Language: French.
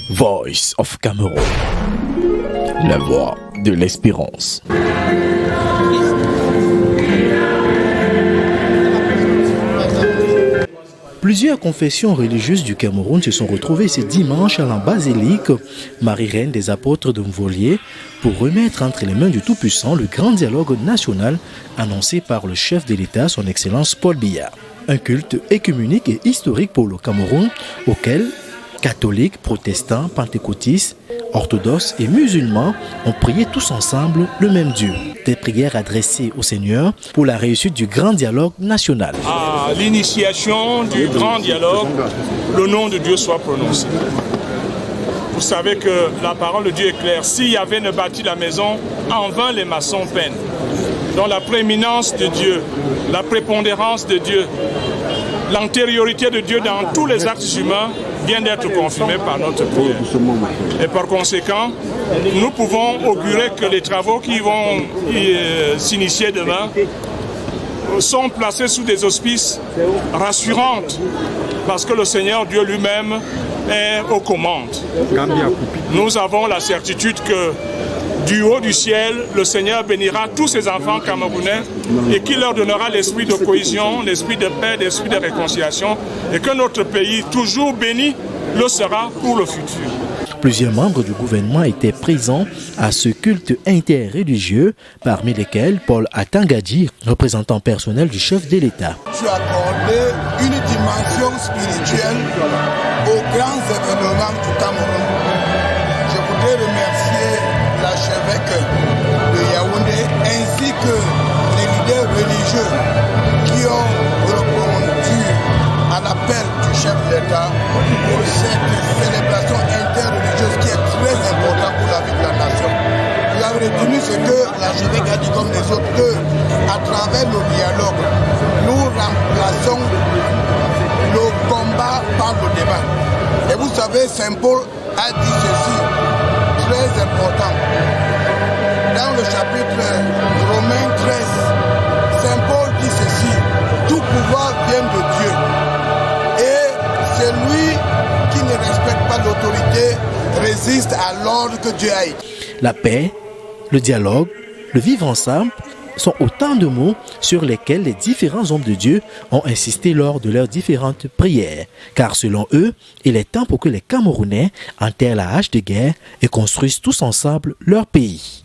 Voice of Cameroon, la voix de l'espérance. Plusieurs confessions religieuses du Cameroun se sont retrouvées ce dimanche à la basilique Marie-Reine des Apôtres de Mvolier pour remettre entre les mains du Tout-Puissant le grand dialogue national annoncé par le chef de l'État, son Excellence Paul Biya. Un culte écuménique et historique pour le Cameroun auquel catholiques, protestants, pentecôtistes, orthodoxes et musulmans ont prié tous ensemble le même Dieu. Des prières adressées au Seigneur pour la réussite du grand dialogue national. À l'initiation du grand dialogue, le nom de Dieu soit prononcé. Vous savez que la parole de Dieu est claire. Si Yahvé ne bâtit la maison, en vain les maçons peinent. Donc la prééminence de Dieu, la prépondérance de Dieu, l'antériorité de Dieu dans tous les actes humains vient d'être confirmée par notre prière. Et par conséquent, nous pouvons augurer que les travaux qui vont s'initier demain sont placés sous des auspices rassurants parce que le Seigneur Dieu lui-même est aux commandes. Nous avons la certitude que du haut du ciel, le Seigneur bénira tous ses enfants camerounais et qu'il leur donnera l'esprit de cohésion, l'esprit de paix, l'esprit de réconciliation et que notre pays, toujours béni, le sera pour le futur. Plusieurs membres du gouvernement étaient présents à ce culte interreligieux, parmi lesquels Paul Atangadji, représentant personnel du chef de l'État. Tu as accordé une dimension spirituelle aux grands événements du Cameroun. Je voudrais remercier l'archevêque de Yaoundé ainsi que les leaders religieux qui ont répondu à l'appel du chef de l'État pour cette célébration interreligieuse qui est très importante pour la vie de la nation. Vous avez retenu ce que l'archevêque a dit comme les autres, que à travers le dialogue, nous remplaçons le combat par le débat. Et vous savez, Saint Paul a dit ceci, très important. Dans le chapitre Romains 13, Saint Paul dit ceci, tout pouvoir vient de Dieu. Et celui qui ne respecte pas l'autorité résiste à l'ordre que Dieu a établi. La paix, le dialogue, le vivre ensemble sont autant de mots sur lesquels les différents hommes de Dieu ont insisté lors de leurs différentes prières. Car selon eux, il est temps pour que les Camerounais enterrent la hache de guerre et construisent tous ensemble leur pays.